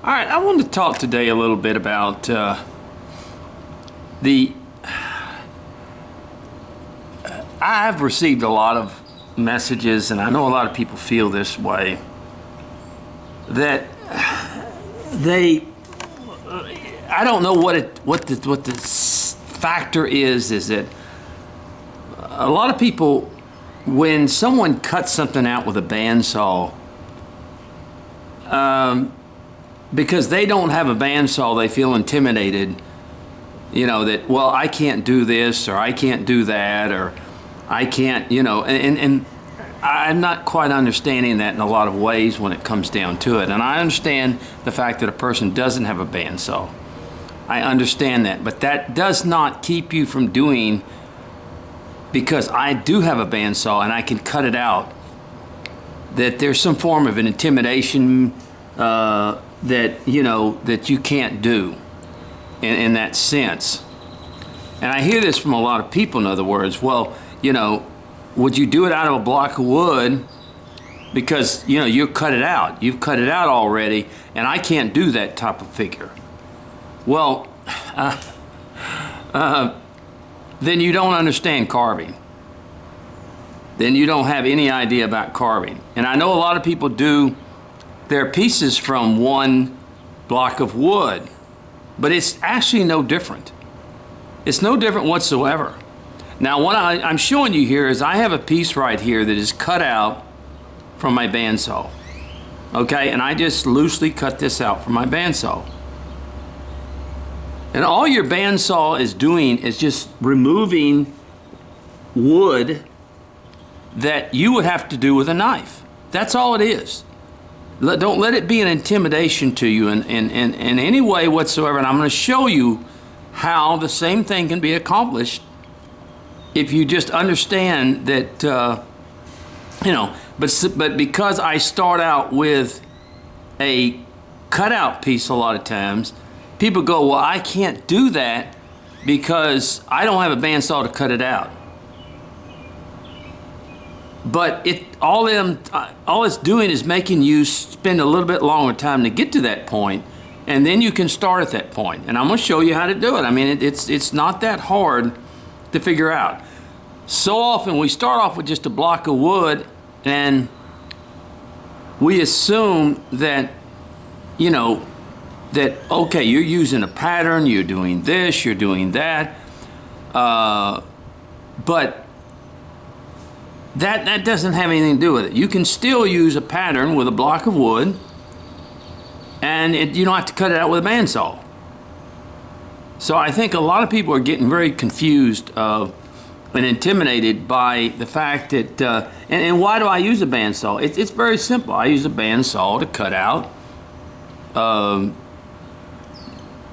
All right, I want to talk today a little bit about I've received a lot of messages, and I know a lot of people feel this way, that I don't know what the factor is that a lot of people, when someone cuts something out with a bandsaw, because they don't have a bandsaw, they feel intimidated, you know, that, well, I can't do this, or I can't do that, or I can't, you know, and I'm not quite understanding that in a lot of ways when it comes down to it. And I understand the fact that a person doesn't have a bandsaw. I understand that, but that does not keep you from doing, because I do have a bandsaw and I can cut it out, that there's some form of an intimidation that, you know, that you can't do in that sense. And I hear this from a lot of people, in other words, well, you know, would you do it out of a block of wood because, you know, you cut it out. You've cut it out already, and I can't do that type of figure. Well, then you don't understand carving. Then you don't have any idea about carving. And I know a lot of people do their pieces from one block of wood, but it's actually no different. It's no different whatsoever. Now, what I'm showing you here is I have a piece right here that is cut out from my bandsaw. Okay, and I just loosely cut this out from my bandsaw. And all your bandsaw is doing is just removing wood that you would have to do with a knife. That's all it is. Don't let it be an intimidation to you in any way whatsoever. And I'm going to show you how the same thing can be accomplished if you just understand that, you know, but because I start out with a cutout piece a lot of times, people go, well, I can't do that because I don't have a bandsaw to cut it out. But all it's doing is making you spend a little bit longer time to get to that point, and then you can start at that point. And I'm going to show you how to do it. I mean, it's not that hard to figure out. So often we start off with just a block of wood, and we assume that, you know, that, okay, you're using a pattern, you're doing this, you're doing that, but that doesn't have anything to do with it. You can still use a pattern with a block of wood, and you don't have to cut it out with a bandsaw. So I think a lot of people are getting very confused and intimidated by the fact that, and why do I use a bandsaw? It's very simple. I use a bandsaw to cut out a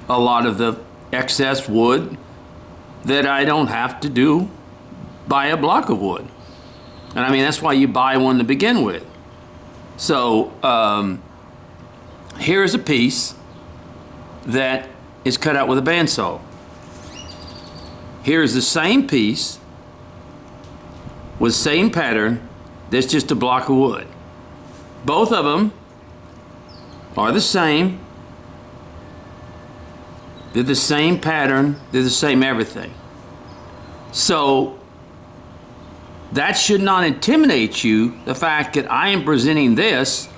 lot of the excess wood that I don't have to do by a block of wood. And I mean, that's why you buy one to begin with. So here's a piece that is cut out with a bandsaw. Here's the same piece with same pattern, that's just a block of wood. Both of them are the same. They're the same pattern, they're the same everything. So that should not intimidate you, the fact that I am presenting this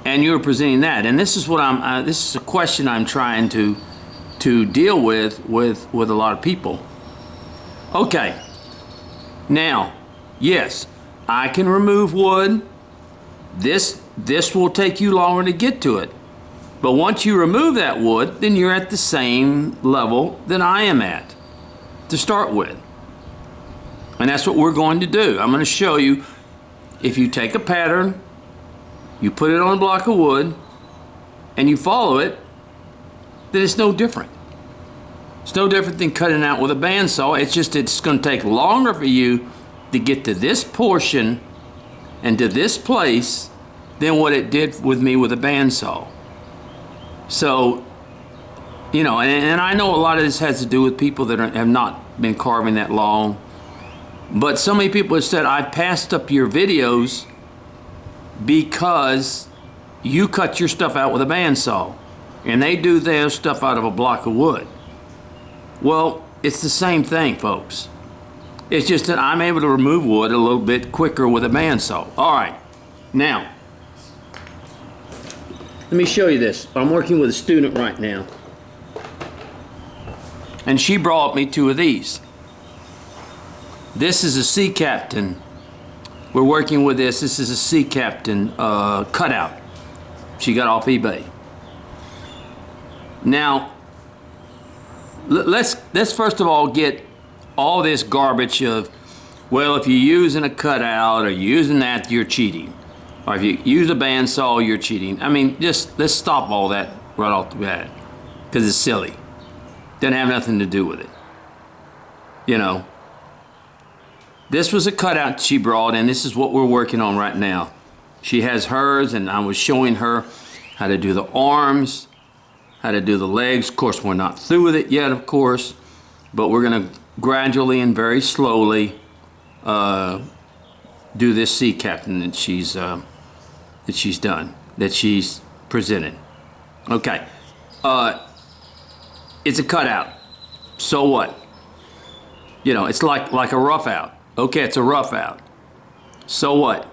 and you're presenting that. And this is what this is a question I'm trying to deal with a lot of people. Okay, now, yes, I can remove wood. This will take you longer to get to it. But once you remove that wood, then you're at the same level that I am at to start with. And that's what we're going to do. I'm going to show you, if you take a pattern, you put it on a block of wood, and you follow it, then it's no different. It's no different than cutting out with a bandsaw. It's just it's going to take longer for you to get to this portion and to this place than what it did with me with a bandsaw. So, you know, and I know a lot of this has to do with people that have not been carving that long. But so many people have said, I passed up your videos because you cut your stuff out with a bandsaw, and they do their stuff out of a block of wood. Well, it's the same thing, folks. It's just that I'm able to remove wood a little bit quicker with a bandsaw. All right, now, let me show you this. I'm working with a student right now, and she brought me 2 of these. This is a Sea Captain. We're working with this. This is a Sea Captain cutout. She got off eBay. Now, let's first of all get all this garbage of, well, if you're using a cutout or you're using that, you're cheating. Or if you use a bandsaw, you're cheating. I mean, just let's stop all that right off the bat, because it's silly. Doesn't have nothing to do with it. You know, this was a cutout she brought, and this is what we're working on right now. She has hers, and I was showing her how to do the arms, how to do the legs. Of course, we're not through with it yet, of course, but we're going to gradually and very slowly do this Sea Captain that she's done, that she's presented. Okay, it's a cutout. So what? You know, it's like a rough out. Okay, it's a rough out. So what?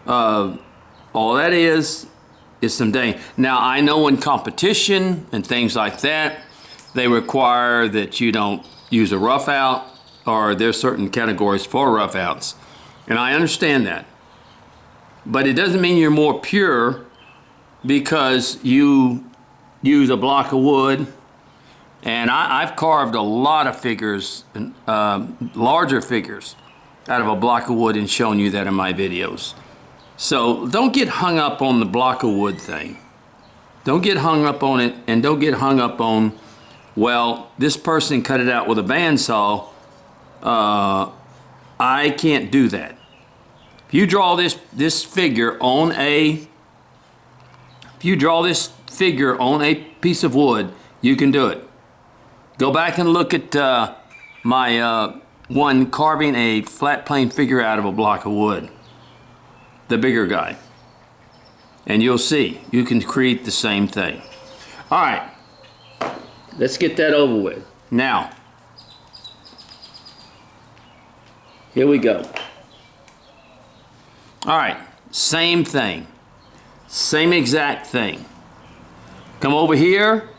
All that is some dang. Now, I know in competition and things like that, they require that you don't use a rough out, or there's certain categories for rough outs. And I understand that. But it doesn't mean you're more pure because you use a block of wood. And I've carved a lot of figures, larger figures, out of a block of wood and shown you that in my videos. So don't get hung up on the block of wood thing. Don't get hung up on it, and don't get hung up on, well, this person cut it out with a bandsaw. I can't do that. If you draw this figure on a piece of wood, you can do it. Go back and look at my one carving a flat plane figure out of a block of wood, the bigger guy, and you'll see you can create the same thing. All right, let's get that over with. Now, here we go. All right, same thing, same exact thing. Come over here,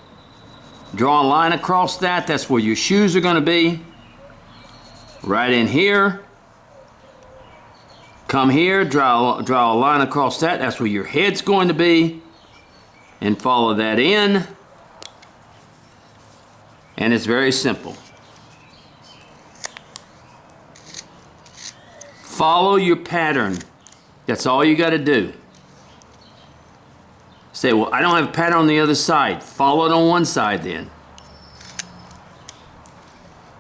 draw a line across that. That's where your shoes are going to be. Right in here. Come here, draw a line across that. That's where your head's going to be. And follow that in. And it's very simple. Follow your pattern. That's all you got to do. Say, well, I don't have a pattern on the other side. Follow it on one side then.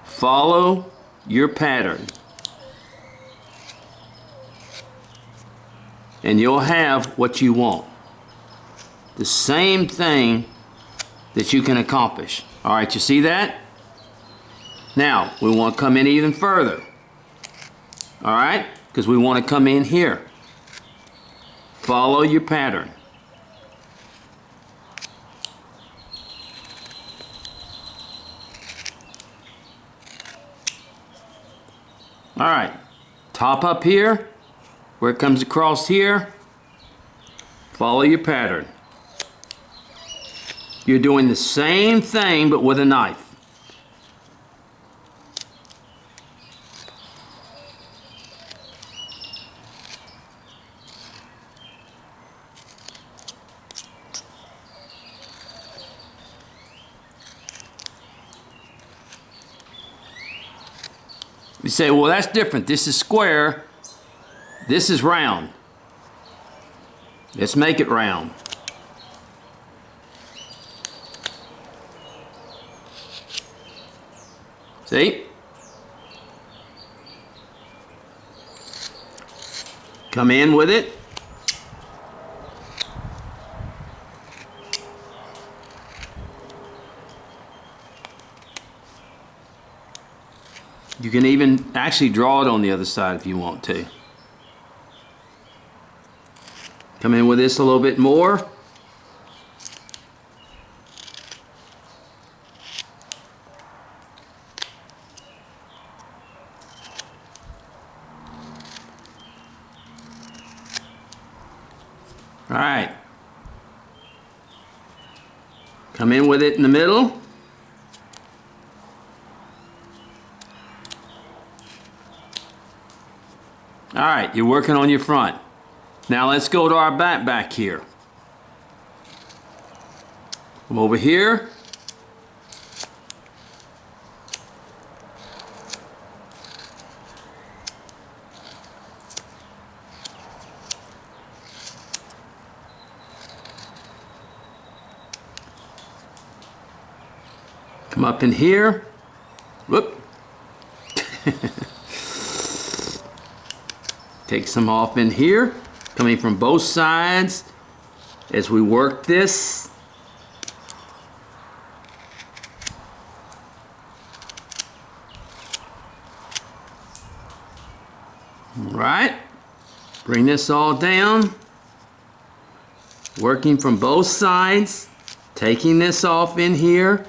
Follow your pattern. And you'll have what you want. The same thing that you can accomplish. All right, you see that? Now, we want to come in even further. All right? Because we want to come in here. Follow your pattern. All right, top up here, where it comes across here, follow your pattern. You're doing the same thing, but with a knife. You say, well, that's different. This is square. This is round. Let's make it round. See? Come in with it. You can even actually draw it on the other side if you want to. Come in with this a little bit more. All right. Come in with it in the middle. All right, you're working on your front. Now let's go to our back here. Come over here. Come up in here. Whoop. Take some off in here, coming from both sides as we work this. All right, bring this all down, working from both sides, taking this off in here.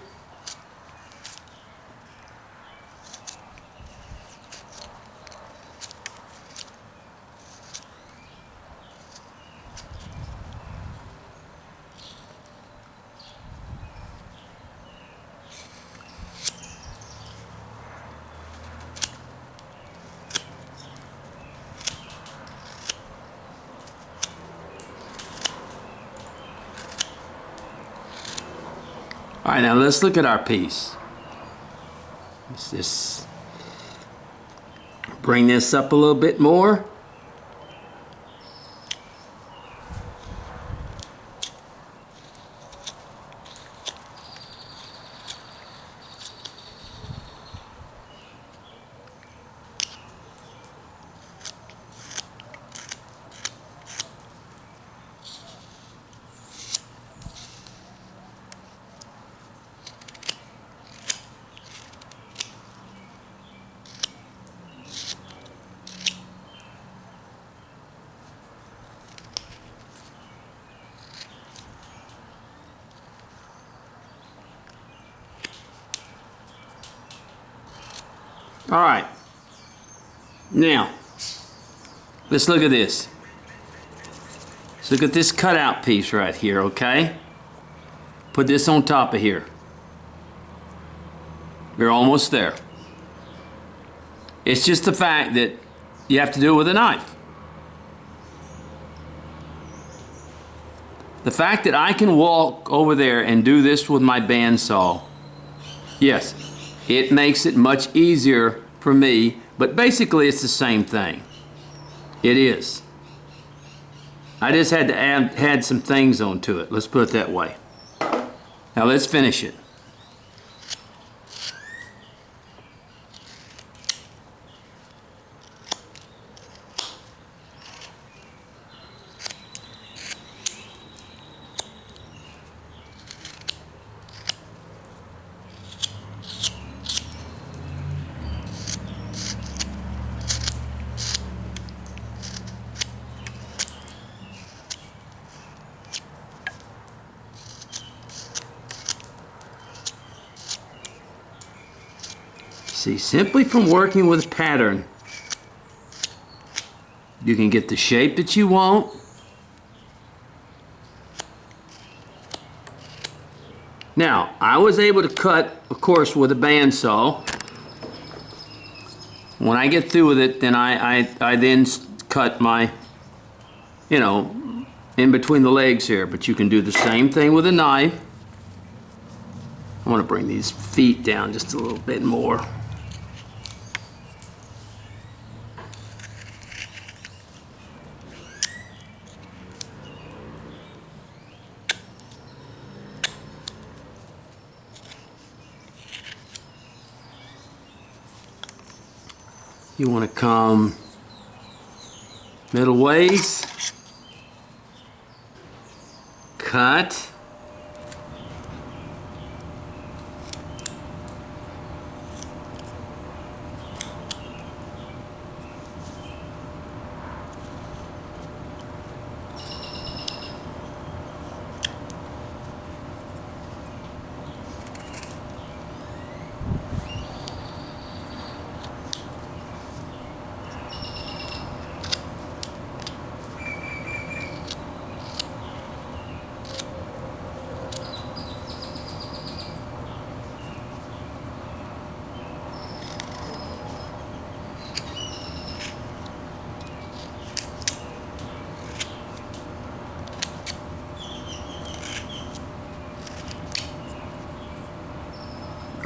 All right, now let's look at our piece. Let's just bring this up a little bit more. All right, now let's look at this. Let's look at this cutout piece right here, okay? Put this on top of here. We're almost there. It's just the fact that you have to do it with a knife. The fact that I can walk over there and do this with my bandsaw, yes, it makes it much easier for me, but basically it's the same thing. It is. I just had to add some things onto it. Let's put it that way. Now let's finish it. See, simply from working with a pattern, you can get the shape that you want. Now, I was able to cut, of course, with a bandsaw. When I get through with it, then I then cut my, you know, in between the legs here. But you can do the same thing with a knife. I want to bring these feet down just a little bit more. You want to come middle ways, cut,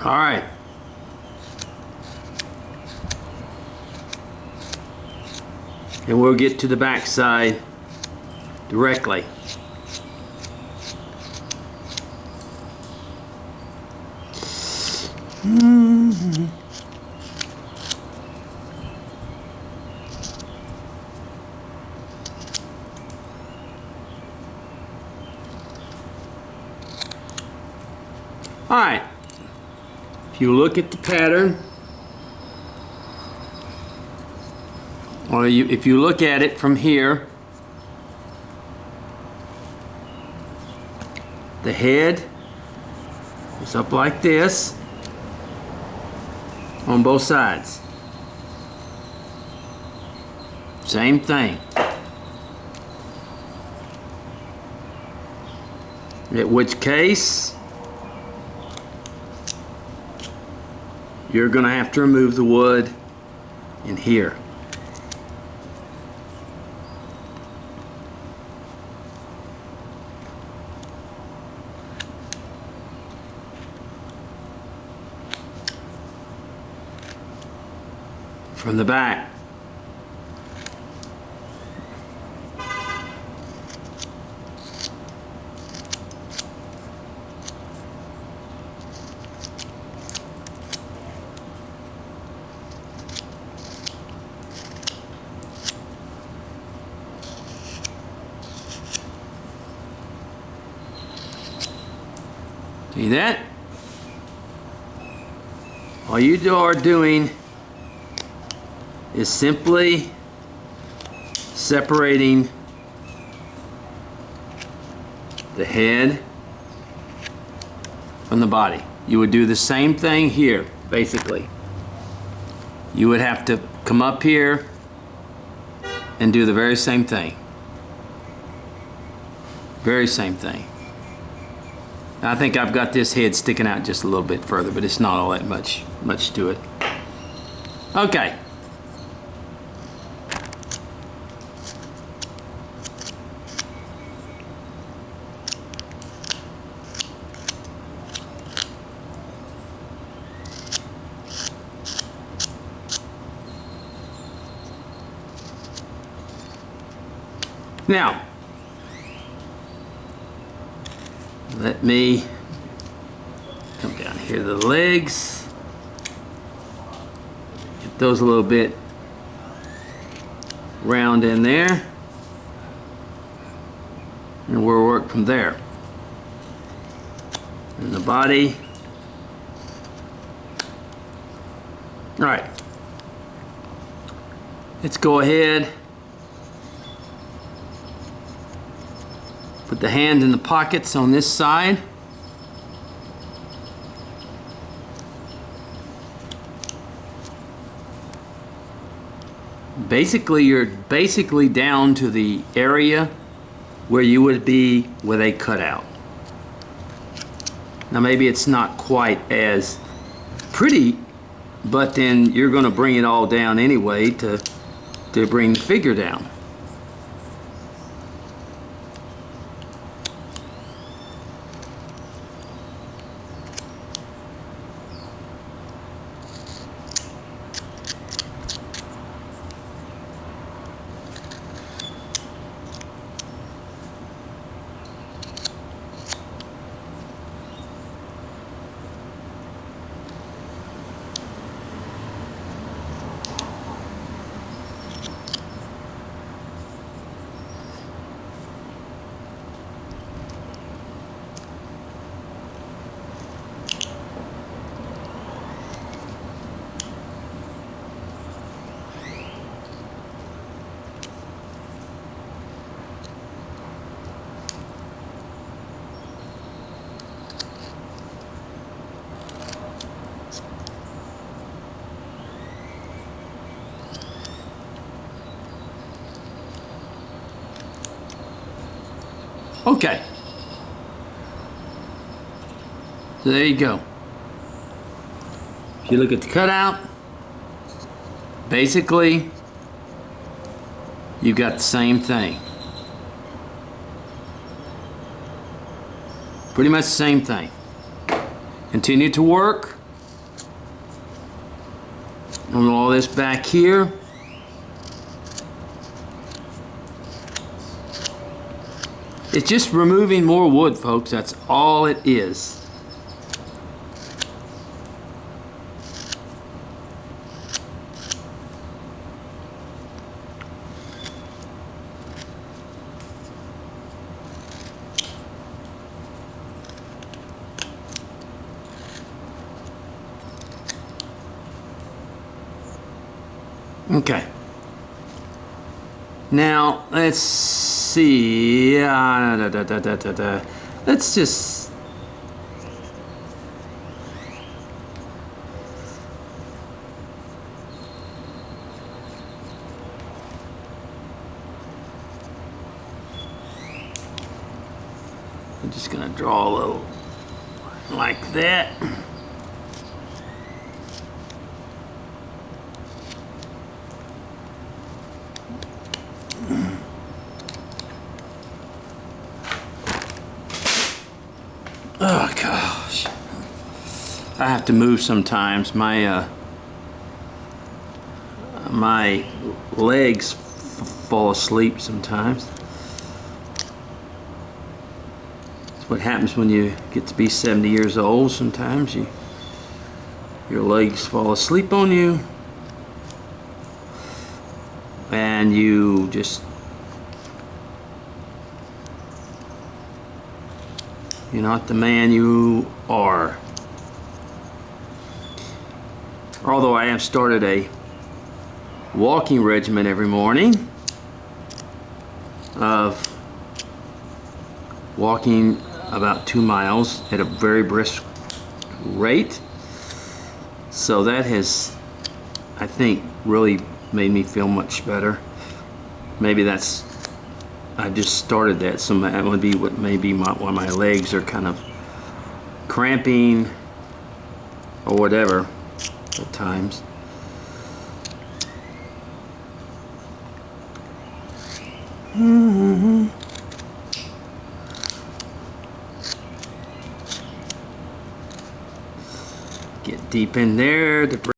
All right. And we'll get to the back side directly. All right. If you look at the pattern, or if you look at it from here, the head is up like this on both sides. Same thing. In which case, you're going to have to remove the wood in here. From the back. See that? All you are doing is simply separating the head from the body. You would do the same thing here, basically. You would have to come up here and do the very same thing. Very same thing. I think I've got this head sticking out just a little bit further, but it's not all that much to it. Okay. Now, let me come down here to the legs, get those a little bit round in there, and we'll work from there. And the body. All right, let's go ahead. Put the hand in the pockets on this side. Basically, you're basically down to the area where you would be with a cutout. Now maybe it's not quite as pretty, but then you're going to bring it all down anyway to bring the figure down. Okay, so there you go. If you look at the cutout, basically you've got the same thing. Pretty much the same thing. Continue to work And all this back here. It's just removing more wood, folks. That's all it is. Okay. Now, let's see. Let's just... I'm just going to draw a little like that. Oh gosh, I have to move sometimes. My my legs fall asleep sometimes. That's what happens when you get to be 70 years old. Sometimes your legs fall asleep on you, and you just... You're not the man you are. Although I have started a walking regimen every morning of walking about 2 miles at a very brisk rate. So that has, I think, really made me feel much better. Maybe that's... I just started that, so that would be what maybe why my legs are kind of cramping or whatever at times. Get deep in there to break